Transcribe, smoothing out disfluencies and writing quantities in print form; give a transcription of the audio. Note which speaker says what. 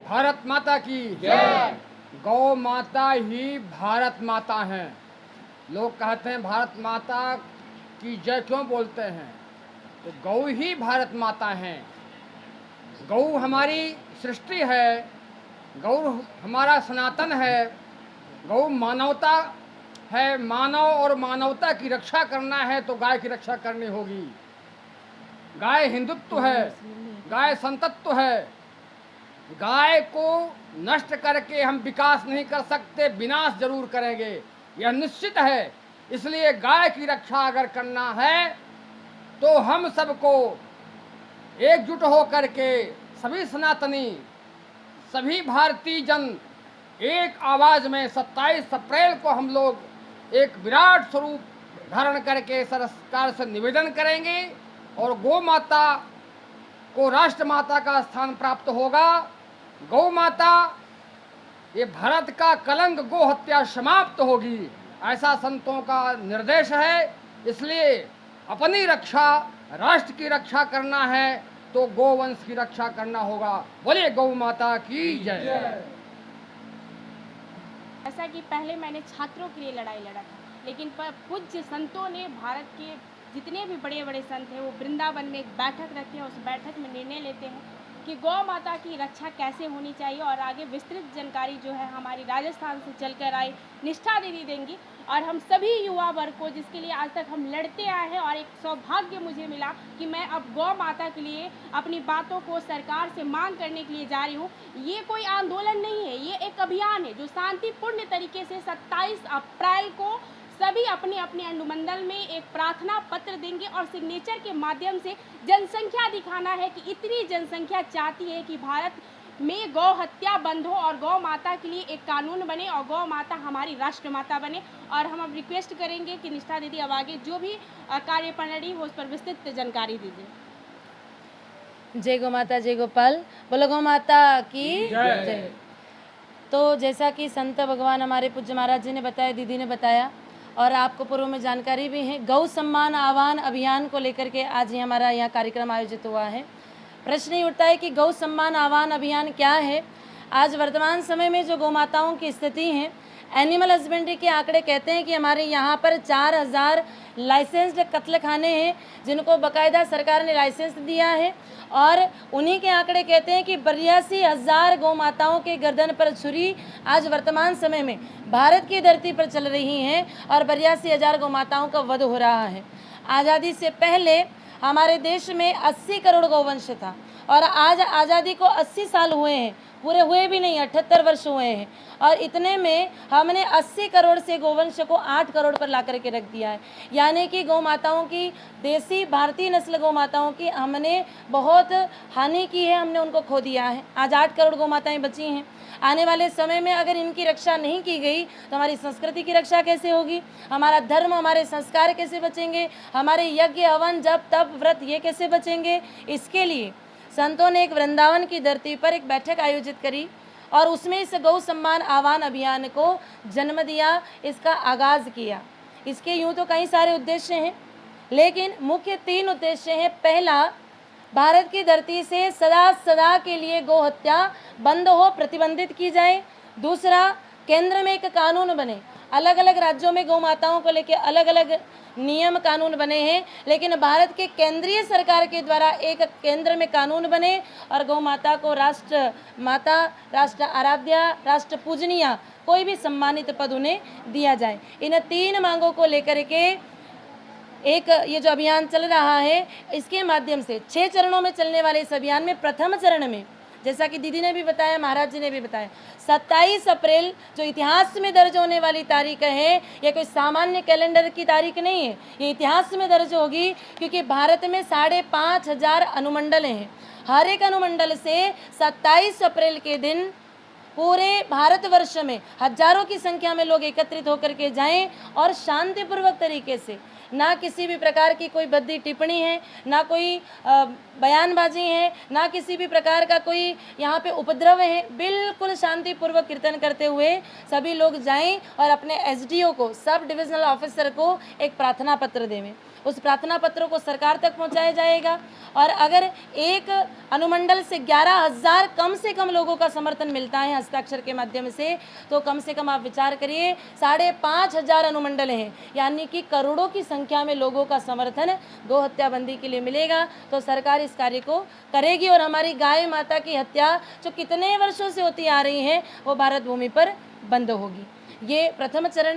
Speaker 1: भारत माता की जय। गौ माता ही भारत माता हैं। लोग कहते हैं भारत माता की जय क्यों बोलते हैं, तो गौ ही भारत माता हैं। गौ हमारी सृष्टि है, गौ हमारा सनातन है, गौ मानवता है। मानव और मानवता की रक्षा करना है तो गाय की रक्षा करनी होगी। गाय हिंदुत्व है, गाय संतत्व है। गाय को नष्ट करके हम विकास नहीं कर सकते, विनाश जरूर करेंगे, यह निश्चित है। इसलिए गाय की रक्षा अगर करना है तो हम सबको एकजुट होकर के सभी सनातनी, सभी भारतीय जन एक आवाज में 27 अप्रैल को हम लोग एक विराट स्वरूप धारण करके सरकार से निवेदन करेंगे और गौ माता को राष्ट्र माता का स्थान प्राप्त होगा। गौ माता, ये भारत का कलंक, गो हत्या समाप्त होगी, ऐसा संतों का निर्देश है। इसलिए अपनी रक्षा, राष्ट्र की रक्षा करना है तो गोवंश की रक्षा करना होगा। बोलिए गौ माता की जय।
Speaker 2: ऐसा कि पहले मैंने छात्रों के लिए लड़ाई लड़ा था, लेकिन पूज्य संतों ने, भारत के जितने भी बड़े बड़े संत हैं, वो वृंदावन में एक बैठक रखते हैं। उस बैठक में निर्णय लेते हैं कि गौ माता की रक्षा कैसे होनी चाहिए, और आगे विस्तृत जानकारी जो है हमारी राजस्थान से चलकर आई निष्ठा दीदी देंगी। और हम सभी युवा वर्ग को, जिसके लिए आज तक हम लड़ते आए हैं, और एक सौभाग्य मुझे मिला कि मैं अब गौ माता के लिए अपनी बातों को सरकार से मांग करने के लिए जा रही हूँ। ये कोई आंदोलन नहीं है, ये एक अभियान है जो शांतिपूर्ण तरीके से 27 अप्रैल को सभी अपने अपने अनुमंडल में एक प्रार्थना पत्र देंगे और सिग्नेचर के माध्यम से जनसंख्या दिखाना है कि इतनी जनसंख्या चाहती है कि भारत में गौ हत्या बंद हो और गौ माता के लिए एक कानून बने और गौ माता हमारी राष्ट्र माता बने। और हम अब रिक्वेस्ट करेंगे कि निष्ठा दीदी अब आगे जो भी कार्य प्रणाली हो उस पर विस्तृत जानकारी दीजिए।
Speaker 3: जय गौ माता, जय गोपाल, बोलो गौ माता की जय। तो जैसा कि संत भगवान हमारे पूज्य महाराज जी ने बताया, दीदी ने बताया, और आपको पूर्व में जानकारी भी है, गौ सम्मान आह्वान अभियान को लेकर के आज ही हमारा यहाँ कार्यक्रम आयोजित हुआ है। प्रश्न ही उठता है कि गौ सम्मान आह्वान अभियान क्या है। आज वर्तमान समय में जो गौ माताओं की स्थिति है, एनिमल हस्बेंड्री के आंकड़े कहते हैं कि हमारे यहाँ पर 4000 लाइसेंस्ड कत्ल खाने हैं जिनको बाकायदा सरकार ने लाइसेंस दिया है, और उन्हीं के आंकड़े कहते हैं कि 82,000 गौ माताओं के गर्दन पर छुरी आज वर्तमान समय में भारत की धरती पर चल रही हैं और 82,000 गौ माताओं का वध हो रहा है। आज़ादी से पहले हमारे देश में 80 करोड़ गौवंश था, और आज आज़ादी को 80 साल हुए हैं, पूरे हुए भी नहीं, 78 वर्ष हुए हैं, और इतने में हमने 80 करोड़ से गोवंश को 8 करोड़ पर ला करके रख दिया है। यानी कि गौ माताओं की, देसी भारतीय नस्ल गौ माताओं की हमने बहुत हानि की है, हमने उनको खो दिया है। आज 8 करोड़ गौ माताएँ बची हैं। आने वाले समय में अगर इनकी रक्षा नहीं की गई तो हमारी संस्कृति की रक्षा कैसे होगी, हमारा धर्म, हमारे संस्कार कैसे बचेंगे, हमारे यज्ञ हवन जप तप व्रत ये कैसे बचेंगे। इसके लिए संतों ने एक वृंदावन की धरती पर एक बैठक आयोजित करी और उसमें इस गौ सम्मान आह्वान अभियान को जन्म दिया, इसका आगाज़ किया। इसके यूँ तो कई सारे उद्देश्य हैं, लेकिन मुख्य 3 उद्देश्य हैं। पहला, भारत की धरती से सदा सदा के लिए गौ हत्या बंद हो, प्रतिबंधित की जाए। दूसरा, केंद्र में एक कानून बने। अलग अलग राज्यों में गौ माताओं को लेकर अलग अलग नियम कानून बने हैं, लेकिन भारत के केंद्रीय सरकार के द्वारा एक केंद्र में कानून बने और गौ माता को राष्ट्र माता, राष्ट्र आराध्या, राष्ट्र पूजनीय कोई भी सम्मानित पद उन्हें दिया जाए। इन 3 मांगों को लेकर के एक ये जो अभियान चल रहा है, इसके माध्यम से 6 चरणों में चलने वाले इस अभियान में प्रथम चरण में, जैसा कि दीदी ने भी बताया, महाराज जी ने भी बताया, 27 अप्रैल जो इतिहास में दर्ज होने वाली तारीख है, ये कोई सामान्य कैलेंडर की तारीख नहीं है, ये इतिहास में दर्ज होगी, क्योंकि भारत में 5,500 अनुमंडल हैं। हर एक अनुमंडल से 27 अप्रैल के दिन पूरे भारतवर्ष में हजारों की संख्या में लोग एकत्रित होकर के जाएं और शांतिपूर्वक तरीके से, ना किसी भी प्रकार की कोई भद्दी टिप्पणी है, ना कोई बयानबाजी है, ना किसी भी प्रकार का कोई यहाँ पे उपद्रव है। बिल्कुल शांतिपूर्वक कीर्तन करते हुए सभी लोग जाएं और अपने एसडीओ को, सब डिविजनल ऑफिसर को एक प्रार्थना पत्र देवें। उस प्रार्थना पत्र को सरकार तक पहुंचाया जाएगा और अगर एक अनुमंडल से 11,000 कम से कम लोगों का समर्थन मिलता है हस्ताक्षर के माध्यम से, तो कम से कम आप विचार करिए 5,500 अनुमंडल हैं, यानी कि करोड़ों की संख्या में लोगों का समर्थन गौ हत्या बंदी के लिए मिलेगा। तो सरकार इस कार्य को करेगी और हमारी गाय माता की हत्या जो कितने वर्षों से होती आ रही है वो भारत भूमि पर बंद होगी। ये प्रथम चरण है।